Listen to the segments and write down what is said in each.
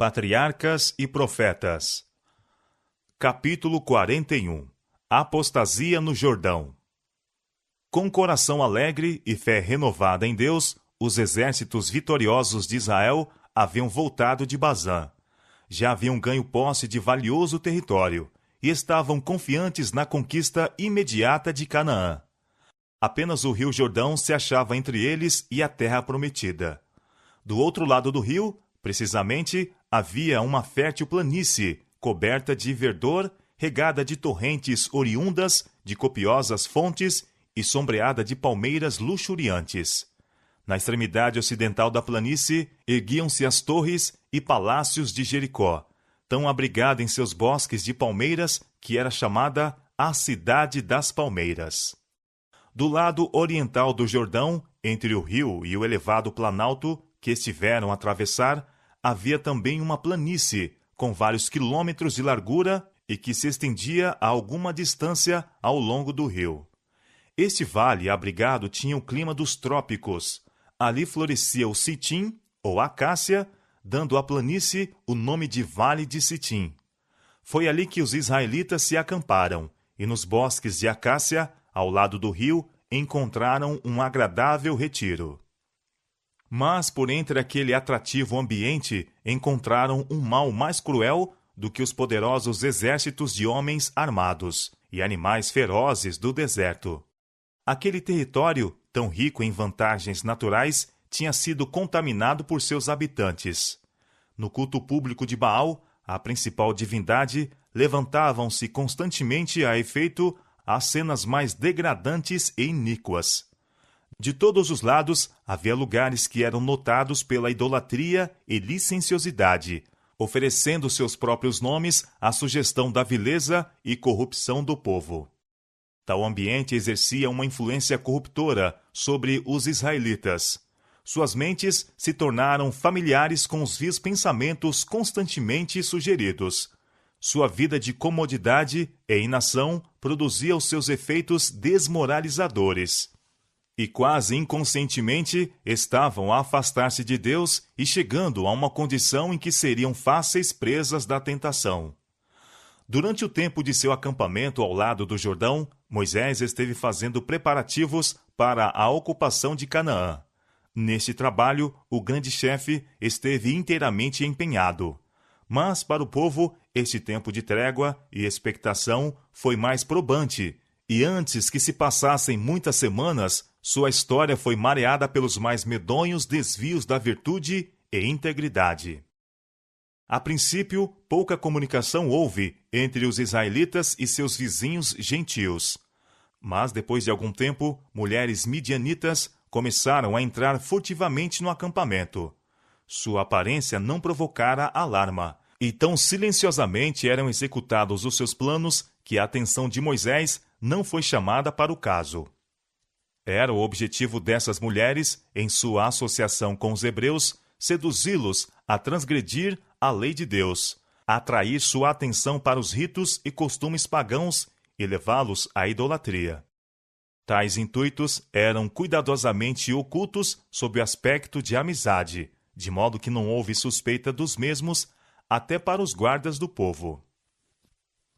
Patriarcas e Profetas. Capítulo 41. Apostasia no Jordão. Com coração alegre e fé renovada em Deus, os exércitos vitoriosos de Israel haviam voltado de Bazã. Já haviam ganho posse de valioso território e estavam confiantes na conquista imediata de Canaã. Apenas o rio Jordão se achava entre eles e a terra prometida. Do outro lado do rio, precisamente, havia uma fértil planície, coberta de verdor, regada de torrentes oriundas de copiosas fontes e sombreada de palmeiras luxuriantes. Na extremidade ocidental da planície, erguiam-se as torres e palácios de Jericó, tão abrigada em seus bosques de palmeiras que era chamada a Cidade das Palmeiras. Do lado oriental do Jordão, entre o rio e o elevado planalto que estiveram a atravessar, havia também uma planície, com vários quilômetros de largura e que se estendia a alguma distância ao longo do rio. Este vale abrigado tinha o clima dos trópicos. Ali florescia o citim, ou acácia, dando à planície o nome de Vale de Citim. Foi ali que os israelitas se acamparam, e nos bosques de acácia, ao lado do rio, encontraram um agradável retiro. Mas, por entre aquele atrativo ambiente, encontraram um mal mais cruel do que os poderosos exércitos de homens armados e animais ferozes do deserto. Aquele território, tão rico em vantagens naturais, tinha sido contaminado por seus habitantes. No culto público de Baal, a principal divindade, levantavam-se constantemente a efeito as cenas mais degradantes e iníquas. De todos os lados, havia lugares que eram notados pela idolatria e licenciosidade, oferecendo seus próprios nomes à sugestão da vileza e corrupção do povo. Tal ambiente exercia uma influência corruptora sobre os israelitas. Suas mentes se tornaram familiares com os vis pensamentos constantemente sugeridos. Sua vida de comodidade e inação produzia os seus efeitos desmoralizadores. E quase inconscientemente estavam a afastar-se de Deus e chegando a uma condição em que seriam fáceis presas da tentação. Durante o tempo de seu acampamento ao lado do Jordão, Moisés esteve fazendo preparativos para a ocupação de Canaã. Neste trabalho, o grande chefe esteve inteiramente empenhado. Mas, para o povo, este tempo de trégua e expectação foi mais probante, e antes que se passassem muitas semanas, sua história foi mareada pelos mais medonhos desvios da virtude e integridade. A princípio, pouca comunicação houve entre os israelitas e seus vizinhos gentios. Mas, depois de algum tempo, mulheres midianitas começaram a entrar furtivamente no acampamento. Sua aparência não provocara alarma, e tão silenciosamente eram executados os seus planos que a atenção de Moisés não foi chamada para o caso. Era o objetivo dessas mulheres, em sua associação com os hebreus, seduzi-los a transgredir a lei de Deus, atrair sua atenção para os ritos e costumes pagãos e levá-los à idolatria. Tais intuitos eram cuidadosamente ocultos sob o aspecto de amizade, de modo que não houve suspeita dos mesmos até para os guardas do povo.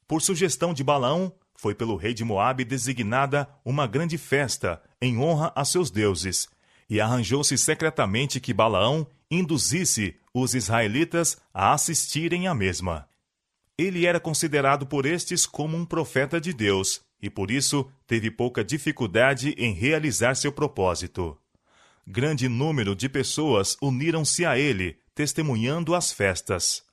Por sugestão de Balaão, foi pelo rei de Moabe designada uma grande festa em honra a seus deuses, e arranjou-se secretamente que Balaão induzisse os israelitas a assistirem à mesma. Ele era considerado por estes como um profeta de Deus, e por isso teve pouca dificuldade em realizar seu propósito. Grande número de pessoas uniram-se a ele, testemunhando as festas.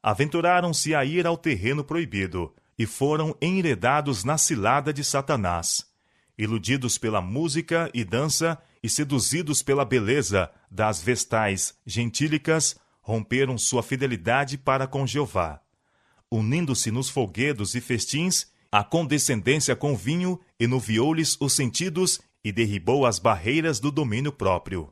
Aventuraram-se a ir ao terreno proibido, e foram enredados na cilada de Satanás. Iludidos pela música e dança e seduzidos pela beleza das vestais gentílicas, romperam sua fidelidade para com Jeová. Unindo-se nos folguedos e festins, a condescendência com vinho enuviou-lhes os sentidos e derribou as barreiras do domínio próprio.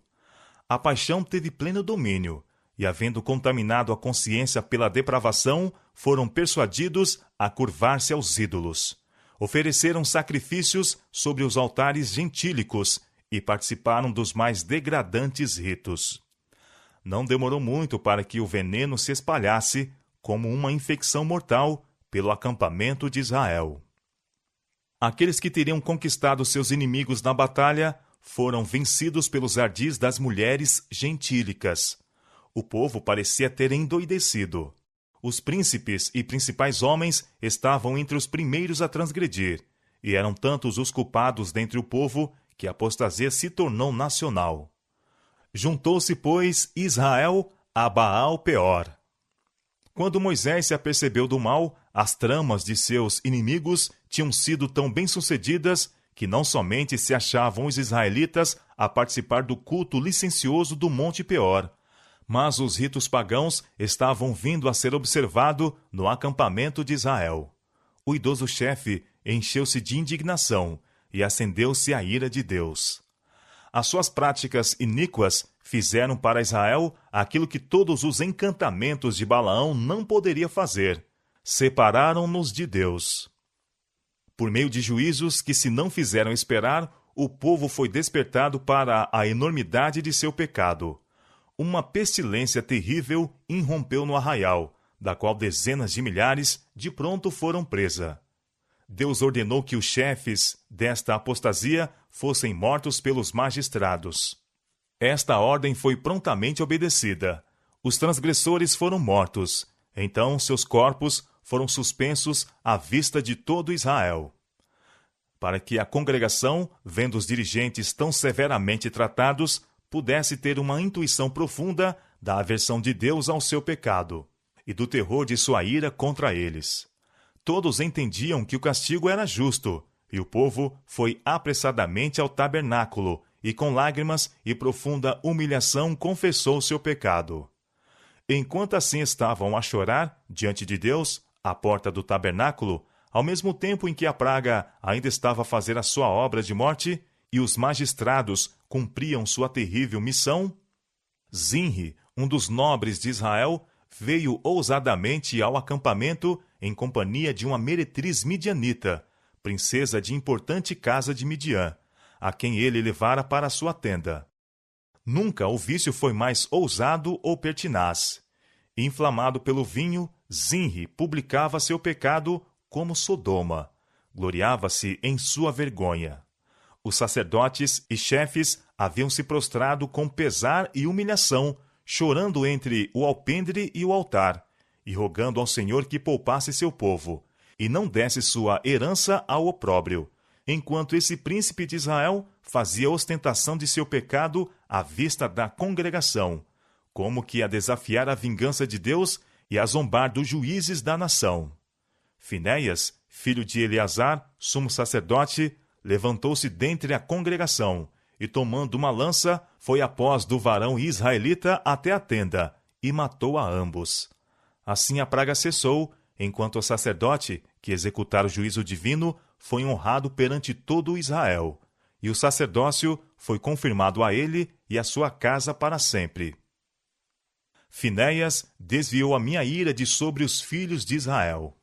A paixão teve pleno domínio, e, havendo contaminado a consciência pela depravação, foram persuadidos a curvar-se aos ídolos. Ofereceram sacrifícios sobre os altares gentílicos e participaram dos mais degradantes ritos. não demorou muito para que o veneno se espalhasse como uma infecção mortal pelo acampamento de Israel. Aqueles que teriam conquistado seus inimigos na batalha foram vencidos pelos ardis das mulheres gentílicas. O povo parecia ter endoidecido. Os príncipes e principais homens estavam entre os primeiros a transgredir, e eram tantos os culpados dentre o povo que a apostasia se tornou nacional. Juntou-se, pois, Israel a Baal-Peor. Quando Moisés se apercebeu do mal, as tramas de seus inimigos tinham sido tão bem-sucedidas que não somente se achavam os israelitas a participar do culto licencioso do Monte Peor, mas os ritos pagãos estavam vindo a ser observados no acampamento de Israel. O idoso chefe encheu-se de indignação e acendeu-se a ira de Deus. As suas práticas iníquas fizeram para Israel aquilo que todos os encantamentos de Balaão não poderia fazer: separaram-nos de Deus. Por meio de juízos que se não fizeram esperar, o povo foi despertado para a enormidade de seu pecado. Uma pestilência terrível irrompeu no arraial, da qual dezenas de milhares de pronto foram presas. Deus ordenou que os chefes desta apostasia fossem mortos pelos magistrados. Esta ordem foi prontamente obedecida. Os transgressores foram mortos. Então seus corpos foram suspensos à vista de todo Israel. Para que a congregação, vendo os dirigentes tão severamente tratados, pudesse ter uma intuição profunda da aversão de Deus ao seu pecado e do terror de sua ira contra eles. Todos entendiam que o castigo era justo, e o povo foi apressadamente ao tabernáculo e com lágrimas e profunda humilhação confessou seu pecado. Enquanto assim estavam a chorar diante de Deus, à porta do tabernáculo, ao mesmo tempo em que a praga ainda estava a fazer a sua obra de morte e os magistrados cumpriam sua terrível missão, Zinri, um dos nobres de Israel, veio ousadamente ao acampamento em companhia de uma meretriz midianita, princesa de importante casa de Midian, a quem ele levara para sua tenda. Nunca o vício foi mais ousado ou pertinaz. Inflamado pelo vinho, Zinri publicava seu pecado como Sodoma. Gloriava-se em sua vergonha. Os sacerdotes e chefes haviam se prostrado com pesar e humilhação, chorando entre o alpendre e o altar, e rogando ao Senhor que poupasse seu povo, e não desse sua herança ao opróbrio, enquanto esse príncipe de Israel fazia ostentação de seu pecado à vista da congregação, como que a desafiar a vingança de Deus e a zombar dos juízes da nação. Finéias, filho de Eleazar, sumo sacerdote, levantou-se dentre a congregação, e tomando uma lança, foi após do varão israelita até a tenda, e matou a ambos. Assim a praga cessou, enquanto o sacerdote, que executara o juízo divino, foi honrado perante todo Israel, e o sacerdócio foi confirmado a ele e a sua casa para sempre. Finéias desviou a minha ira de sobre os filhos de Israel.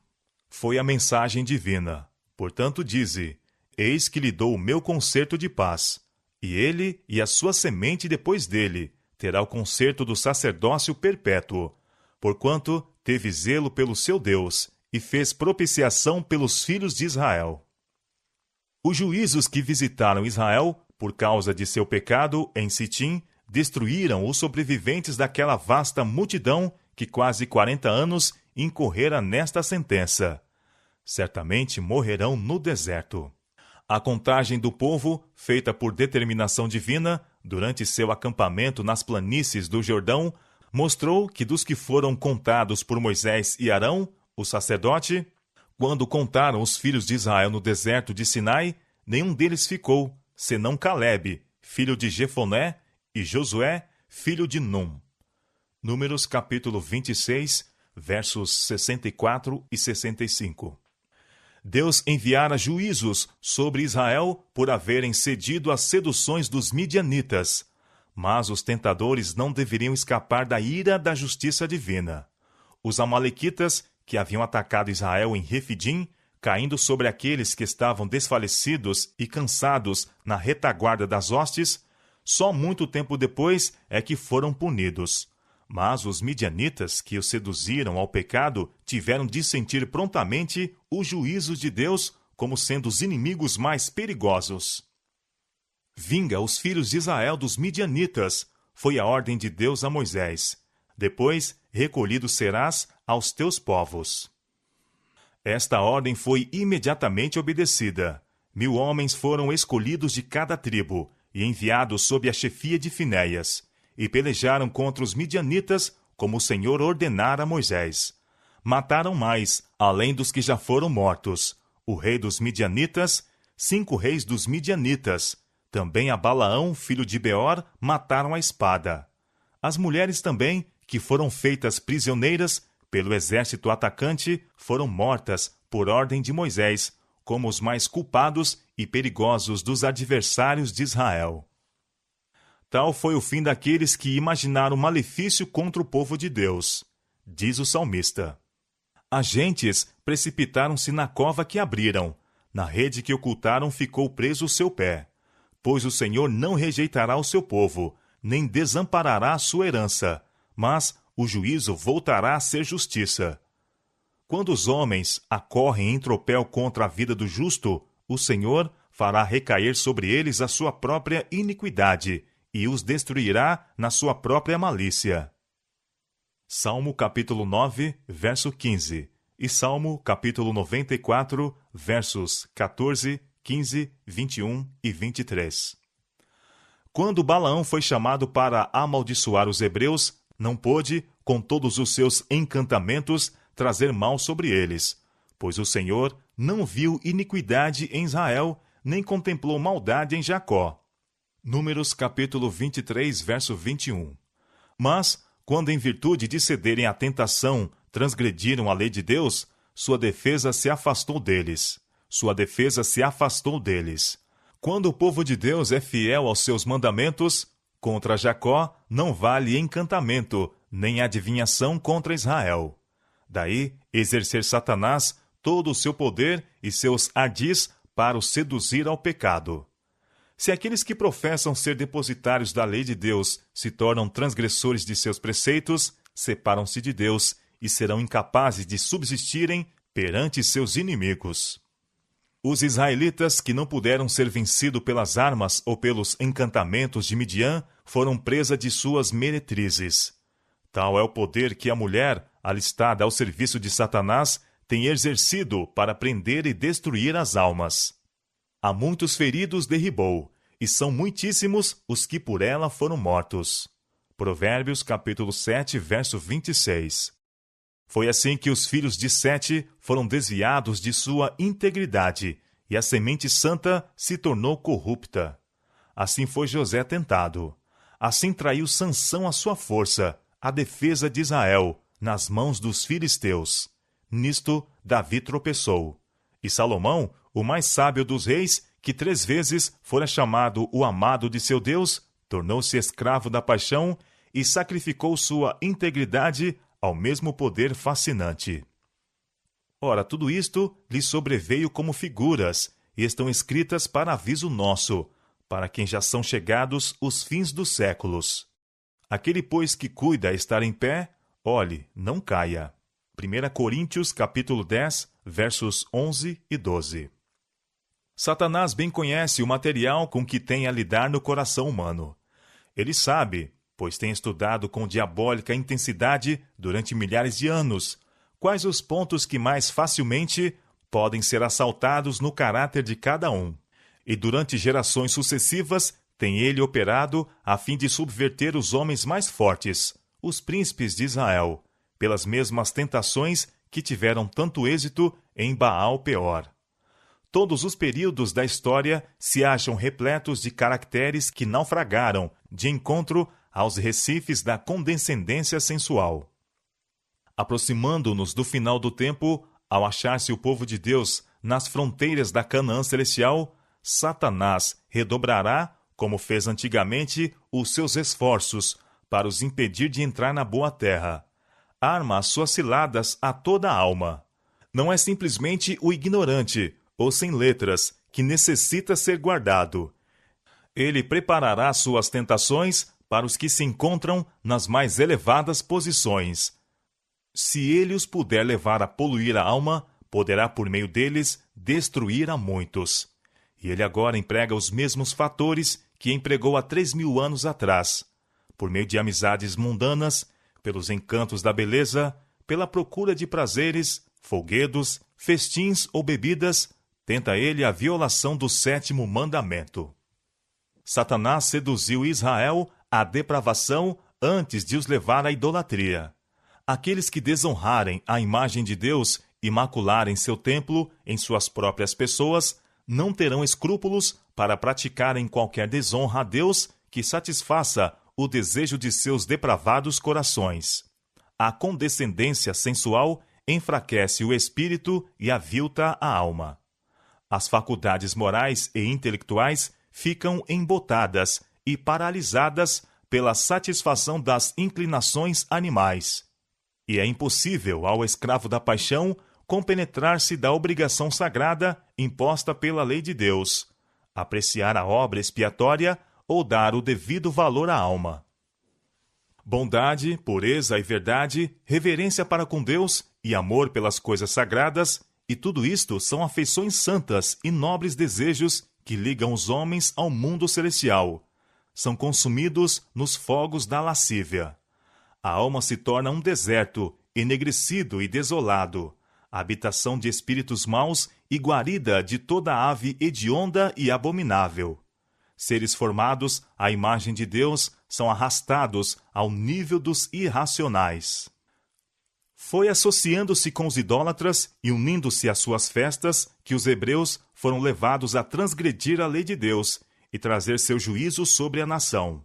Foi a mensagem divina. Portanto, dize: eis que lhe dou o meu concerto de paz, e ele e a sua semente depois dele terá o concerto do sacerdócio perpétuo, porquanto teve zelo pelo seu Deus e fez propiciação pelos filhos de Israel. Os juízos que visitaram Israel, por causa de seu pecado em Sitim, destruíram os sobreviventes daquela vasta multidão que quase 40 anos incorrera nesta sentença. Certamente morrerão no deserto. A contagem do povo, feita por determinação divina, durante seu acampamento nas planícies do Jordão, mostrou que dos que foram contados por Moisés e Arão, o sacerdote, quando contaram os filhos de Israel no deserto de Sinai, nenhum deles ficou, senão Calebe, filho de Jefoné, e Josué, filho de Num. Números capítulo 26, versos 64 e 65. Deus enviara juízos sobre Israel por haverem cedido às seduções dos midianitas, mas os tentadores não deveriam escapar da ira da justiça divina. Os amalequitas, que haviam atacado Israel em Refidim, caindo sobre aqueles que estavam desfalecidos e cansados na retaguarda das hostes, Só muito tempo depois é que foram punidos. Mas os midianitas que os seduziram ao pecado tiveram de sentir prontamente o juízo de Deus como sendo os inimigos mais perigosos. Vinga os filhos de Israel dos midianitas, foi a ordem de Deus a Moisés. Depois, recolhido serás aos teus povos. Esta ordem foi imediatamente obedecida. 1000 homens foram escolhidos de cada tribo e enviados sob a chefia de Finéias, e pelejaram contra os midianitas, como o Senhor ordenara a Moisés. Mataram mais, além dos que já foram mortos, o rei dos midianitas, 5 reis dos midianitas. Também a Balaão, filho de Beor, mataram a espada. As mulheres também, que foram feitas prisioneiras pelo exército atacante, foram mortas por ordem de Moisés, como os mais culpados e perigosos dos adversários de Israel. Tal foi o fim daqueles que imaginaram malefício contra o povo de Deus. Diz o salmista: as gentes precipitaram-se na cova que abriram, na rede que ocultaram ficou preso o seu pé. Pois o Senhor não rejeitará o seu povo, nem desamparará a sua herança, mas o juízo voltará a ser justiça. Quando os homens acorrem em tropel contra a vida do justo, o Senhor fará recair sobre eles a sua própria iniquidade e os destruirá na sua própria malícia. Salmo capítulo 9, verso 15 e Salmo capítulo 94, versos 14, 15, 21 e 23. Quando Balaão foi chamado para amaldiçoar os hebreus, não pôde, com todos os seus encantamentos, trazer mal sobre eles, pois o Senhor não viu iniquidade em Israel, nem contemplou maldade em Jacó. Números capítulo 23, verso 21. Mas, quando em virtude de cederem à tentação, transgrediram a lei de Deus, sua defesa se afastou deles. Sua defesa se afastou deles. Quando o povo de Deus é fiel aos seus mandamentos, contra Jacó não vale encantamento, nem adivinhação contra Israel. Daí, exercer Satanás todo o seu poder e seus ardis para o seduzir ao pecado. Se aqueles que professam ser depositários da lei de Deus se tornam transgressores de seus preceitos, separam-se de Deus e serão incapazes de subsistirem perante seus inimigos. Os israelitas que não puderam ser vencidos pelas armas ou pelos encantamentos de Midian foram presa de suas meretrizes. Tal é o poder que a mulher, alistada ao serviço de Satanás, tem exercido para prender e destruir as almas. A muitos feridos derribou, e são muitíssimos os que por ela foram mortos. Provérbios capítulo 7, verso 26. Foi assim que os filhos de Sete foram desviados de sua integridade, e a semente santa se tornou corrupta. Assim foi José tentado. Assim traiu Sansão a sua força, a defesa de Israel, nas mãos dos filisteus. Nisto, Davi tropeçou. E Salomão, o mais sábio dos reis, que 3 vezes fora chamado o amado de seu Deus, tornou-se escravo da paixão e sacrificou sua integridade ao mesmo poder fascinante. Ora, tudo isto lhe sobreveio como figuras, e estão escritas para aviso nosso, para quem já são chegados os fins dos séculos. Aquele, pois, que cuida estar em pé, olhe, não caia. 1 Coríntios capítulo 10, versos 11 e 12. Satanás bem conhece o material com que tem a lidar no coração humano. Ele sabe, pois tem estudado com diabólica intensidade durante milhares de anos, quais os pontos que mais facilmente podem ser assaltados no caráter de cada um. E durante gerações sucessivas tem ele operado a fim de subverter os homens mais fortes, os príncipes de Israel, pelas mesmas tentações que tiveram tanto êxito em Baal-Peor. Todos os períodos da história se acham repletos de caracteres que naufragaram de encontro aos recifes da condescendência sensual. Aproximando-nos do final do tempo, ao achar-se o povo de Deus nas fronteiras da Canaã celestial, Satanás redobrará, como fez antigamente, os seus esforços para os impedir de entrar na boa terra. Arma as suas ciladas a toda a alma. Não é simplesmente o ignorante, ou sem letras, que necessita ser guardado. Ele preparará suas tentações para os que se encontram nas mais elevadas posições. Se ele os puder levar a poluir a alma, poderá por meio deles destruir a muitos. E ele agora emprega os mesmos fatores que empregou há 3.000 anos atrás. Por meio de amizades mundanas, pelos encantos da beleza, pela procura de prazeres, folguedos, festins ou bebidas, tenta ele a violação do 7º mandamento. Satanás seduziu Israel à depravação antes de os levar à idolatria. Aqueles que desonrarem a imagem de Deus e macularem seu templo em suas próprias pessoas, não terão escrúpulos para praticarem qualquer desonra a Deus que satisfaça o desejo de seus depravados corações. A condescendência sensual enfraquece o espírito e avilta a alma. As faculdades morais e intelectuais ficam embotadas e paralisadas pela satisfação das inclinações animais. E é impossível ao escravo da paixão compenetrar-se da obrigação sagrada imposta pela lei de Deus, apreciar a obra expiatória ou dar o devido valor à alma. Bondade, pureza e verdade, reverência para com Deus e amor pelas coisas sagradas, e tudo isto são afeições santas e nobres desejos que ligam os homens ao mundo celestial. São consumidos nos fogos da lascívia. A alma se torna um deserto, enegrecido e desolado, habitação de espíritos maus e guarida de toda ave hedionda e abominável. Seres formados à imagem de Deus são arrastados ao nível dos irracionais. Foi associando-se com os idólatras e unindo-se às suas festas que os hebreus foram levados a transgredir a lei de Deus e trazer seu juízo sobre a nação.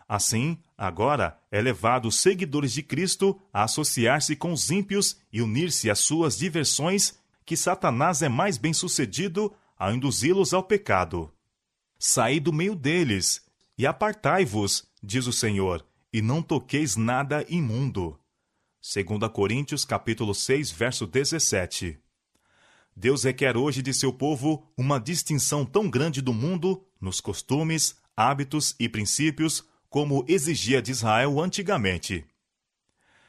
Assim, agora é levado os seguidores de Cristo a associar-se com os ímpios e unir-se às suas diversões, que Satanás é mais bem-sucedido a induzi-los ao pecado. Saí do meio deles e apartai-vos, diz o Senhor, e não toqueis nada imundo. 2 Coríntios capítulo 6, verso 17. Deus requer hoje de seu povo uma distinção tão grande do mundo, nos costumes, hábitos e princípios, como exigia de Israel antigamente.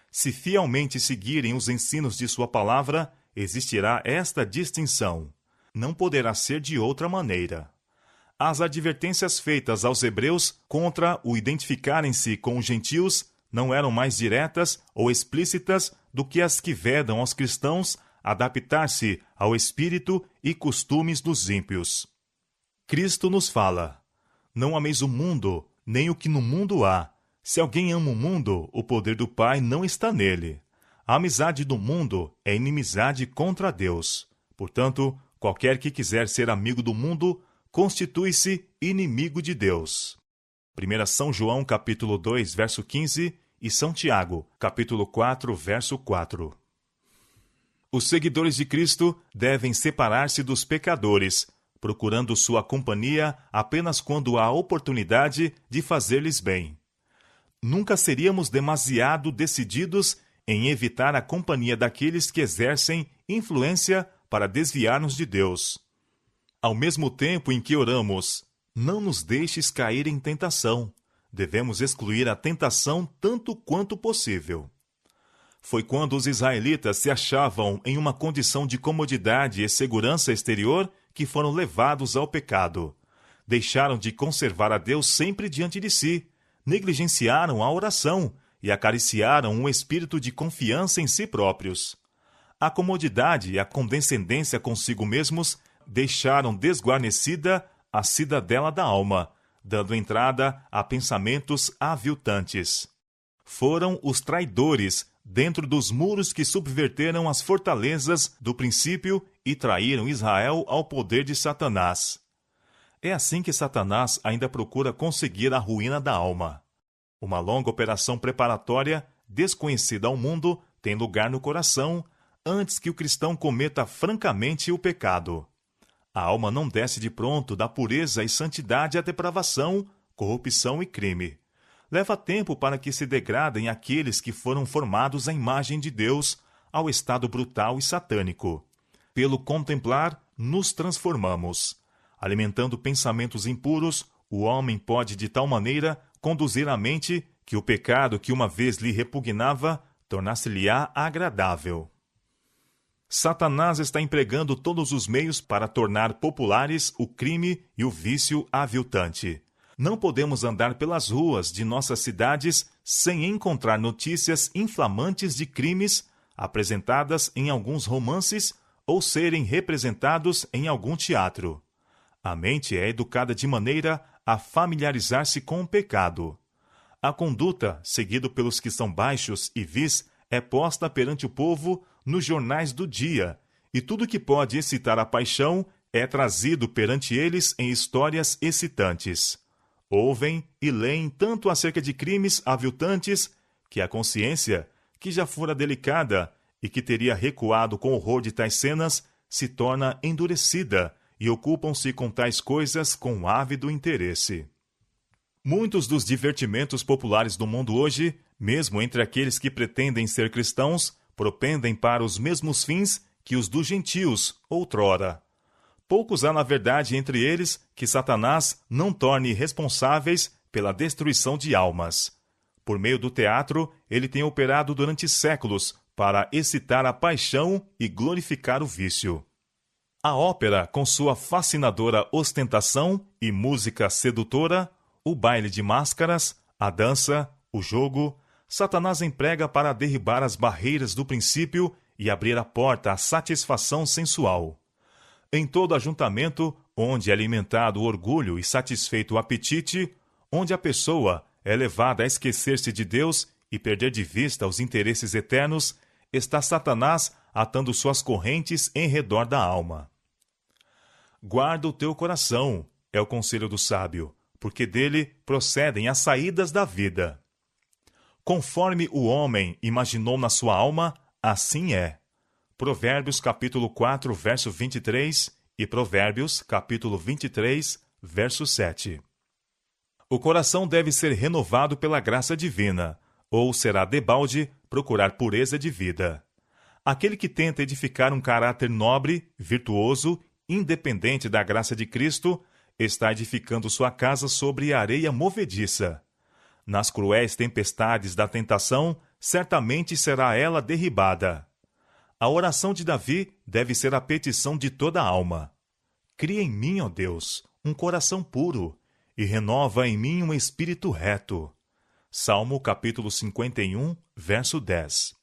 Se fielmente seguirem os ensinos de sua palavra, existirá esta distinção. Não poderá ser de outra maneira. As advertências feitas aos hebreus contra o identificarem-se com os gentios não eram mais diretas ou explícitas do que as que vedam aos cristãos adaptar-se ao espírito e costumes dos ímpios. Cristo nos fala: não ameis o mundo, nem o que no mundo há. Se alguém ama o mundo, o poder do Pai não está nele. A amizade do mundo é inimizade contra Deus. Portanto, qualquer que quiser ser amigo do mundo, constitui-se inimigo de Deus. 1 São João, capítulo 2, verso 15, e São Tiago, capítulo 4, verso 4. Os seguidores de Cristo devem separar-se dos pecadores, procurando sua companhia apenas quando há oportunidade de fazer-lhes bem. Nunca seríamos demasiado decididos em evitar a companhia daqueles que exercem influência para desviar-nos de Deus. Ao mesmo tempo em que oramos, não nos deixes cair em tentação, devemos excluir a tentação tanto quanto possível. Foi quando os israelitas se achavam em uma condição de comodidade e segurança exterior que foram levados ao pecado. Deixaram de conservar a Deus sempre diante de si, negligenciaram a oração e acariciaram um espírito de confiança em si próprios. A comodidade e a condescendência consigo mesmos deixaram desguarnecida a cidadela da alma, dando entrada a pensamentos aviltantes. Foram os traidores dentro dos muros que subverteram as fortalezas do princípio e traíram Israel ao poder de Satanás. É assim que Satanás ainda procura conseguir a ruína da alma. Uma longa operação preparatória, desconhecida ao mundo, tem lugar no coração antes que o cristão cometa francamente o pecado. A alma não desce de pronto da pureza e santidade à depravação, corrupção e crime. Leva tempo para que se degradem aqueles que foram formados à imagem de Deus ao estado brutal e satânico. Pelo contemplar, nos transformamos. Alimentando pensamentos impuros, o homem pode de tal maneira conduzir a mente que o pecado que uma vez lhe repugnava tornar-se-lhe-á agradável. Satanás está empregando todos os meios para tornar populares o crime e o vício aviltante. Não podemos andar pelas ruas de nossas cidades sem encontrar notícias inflamantes de crimes apresentadas em alguns romances ou serem representados em algum teatro. A mente é educada de maneira a familiarizar-se com o pecado. A conduta, seguida pelos que são baixos e vis, é posta perante o povo nos jornais do dia, e tudo que pode excitar a paixão é trazido perante eles em histórias excitantes. Ouvem e leem tanto acerca de crimes aviltantes que a consciência, que já fora delicada e que teria recuado com horror de tais cenas, se torna endurecida e ocupam-se com tais coisas com ávido interesse. Muitos dos divertimentos populares do mundo hoje, mesmo entre aqueles que pretendem ser cristãos, propendem para os mesmos fins que os dos gentios outrora. Poucos há, na verdade, entre eles que Satanás não torne responsáveis pela destruição de almas. Por meio do teatro, ele tem operado durante séculos para excitar a paixão e glorificar o vício. A ópera, com sua fascinadora ostentação e música sedutora, o baile de máscaras, a dança, o jogo, Satanás emprega para derribar as barreiras do princípio e abrir a porta à satisfação sensual. Em todo ajuntamento, onde é alimentado o orgulho e satisfeito o apetite, onde a pessoa é levada a esquecer-se de Deus e perder de vista os interesses eternos, está Satanás atando suas correntes em redor da alma. Guarda o teu coração, é o conselho do sábio, porque dele procedem as saídas da vida. Conforme o homem imaginou na sua alma, assim é. Provérbios capítulo 4, verso 23 e Provérbios capítulo 23, verso 7. O coração deve ser renovado pela graça divina, ou será debalde procurar pureza de vida. Aquele que tenta edificar um caráter nobre, virtuoso, independente da graça de Cristo, está edificando sua casa sobre areia movediça. Nas cruéis tempestades da tentação, certamente será ela derribada. A oração de Davi deve ser a petição de toda a alma. Cria em mim, ó Deus, um coração puro, e renova em mim um espírito reto. Salmo capítulo 51, verso 10.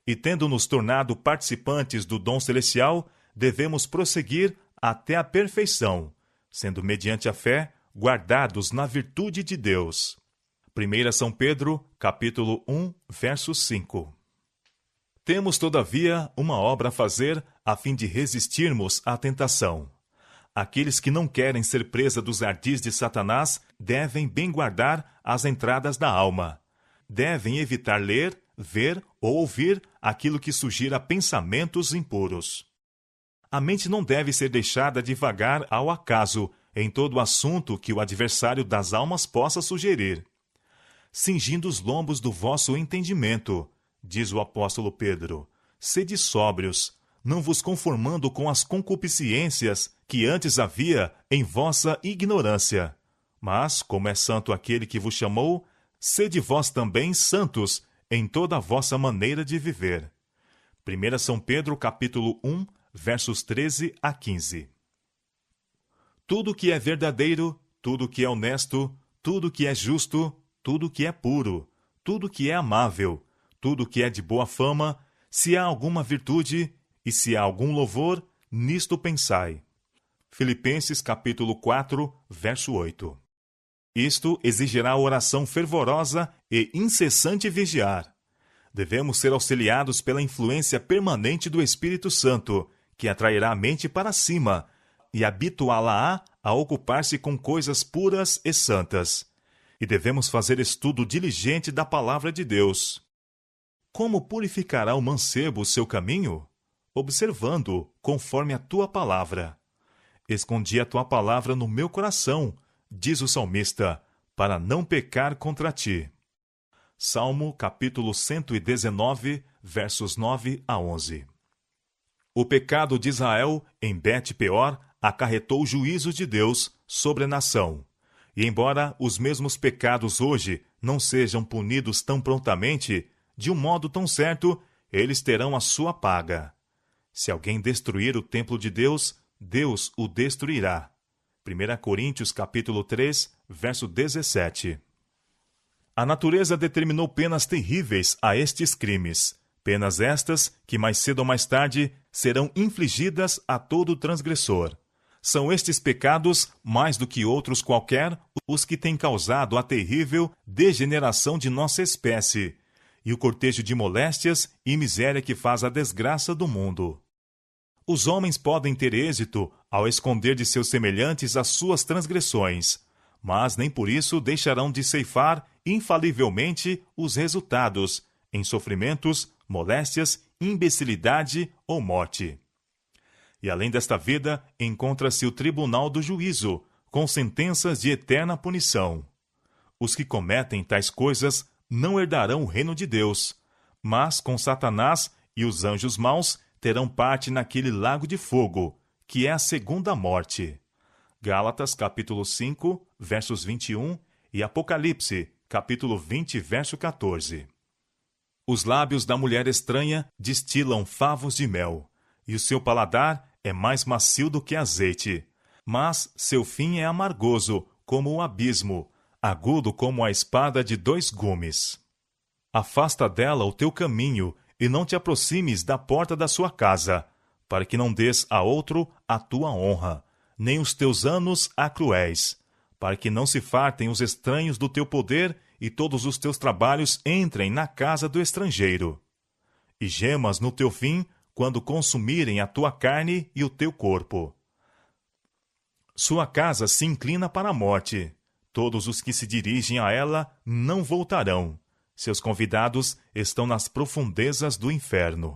E tendo-nos tornado participantes do dom celestial, devemos prosseguir até a perfeição, sendo mediante a fé guardados na virtude de Deus. 1 São Pedro, capítulo 1, verso 5. Temos, todavia, uma obra a fazer a fim de resistirmos à tentação. Aqueles que não querem ser presa dos ardis de Satanás devem bem guardar as entradas da alma. Devem evitar ler, ver ou ouvir aquilo que sugira pensamentos impuros. A mente não deve ser deixada divagar ao acaso em todo assunto que o adversário das almas possa sugerir. Cingindo os lombos do vosso entendimento, diz o apóstolo Pedro, sede sóbrios, não vos conformando com as concupiscências que antes havia em vossa ignorância. Mas, como é santo aquele que vos chamou, sede vós também santos em toda a vossa maneira de viver. 1 São Pedro, capítulo 1, versos 13 a 15. Tudo que é verdadeiro, tudo que é honesto, tudo que é justo, tudo que é puro, tudo que é amável, tudo que é de boa fama, se há alguma virtude e se há algum louvor, nisto pensai. Filipenses capítulo 4, verso 8. Isto exigirá oração fervorosa e incessante vigiar. Devemos ser auxiliados pela influência permanente do Espírito Santo, que atrairá a mente para cima e habituá-la a ocupar-se com coisas puras e santas. E devemos fazer estudo diligente da palavra de Deus. Como purificará o mancebo o seu caminho? Observando, conforme a tua palavra. Escondi a tua palavra no meu coração, diz o salmista, para não pecar contra ti. Salmo capítulo 119, versos 9 a 11. O pecado de Israel em Bet-peor acarretou o juízo de Deus sobre a nação, E embora os mesmos pecados hoje não sejam punidos tão prontamente, de um modo tão certo, eles terão a sua paga. Se alguém destruir o templo de Deus, Deus o destruirá. 1 Coríntios capítulo 3, verso 17. A natureza determinou penas terríveis a estes crimes. Penas estas que, mais cedo ou mais tarde, serão infligidas a todo transgressor. São estes pecados, mais do que outros qualquer, os que têm causado a terrível degeneração de nossa espécie, e o cortejo de moléstias e miséria que faz a desgraça do mundo. Os homens podem ter êxito ao esconder de seus semelhantes as suas transgressões, mas nem por isso deixarão de ceifar infalivelmente os resultados, em sofrimentos, moléstias, imbecilidade ou morte. E além desta vida, encontra-se o tribunal do juízo, com sentenças de eterna punição. Os que cometem tais coisas não herdarão o reino de Deus, mas com Satanás e os anjos maus terão parte naquele lago de fogo, que é a segunda morte. Gálatas, capítulo 5, versos 21 e Apocalipse, capítulo 20, verso 14. Os lábios da mulher estranha destilam favos de mel, e o seu paladar é mais macio do que azeite. Mas seu fim é amargoso, como o abismo, agudo como a espada de 2 gumes. Afasta dela o teu caminho, e não te aproximes da porta da sua casa, para que não des a outro a tua honra, nem os teus anos a cruéis, para que não se fartem os estranhos do teu poder e todos os teus trabalhos entrem na casa do estrangeiro. E gemas no teu fim, quando consumirem a tua carne e o teu corpo. Sua casa se inclina para a morte. Todos os que se dirigem a ela não voltarão. Seus convidados estão nas profundezas do inferno.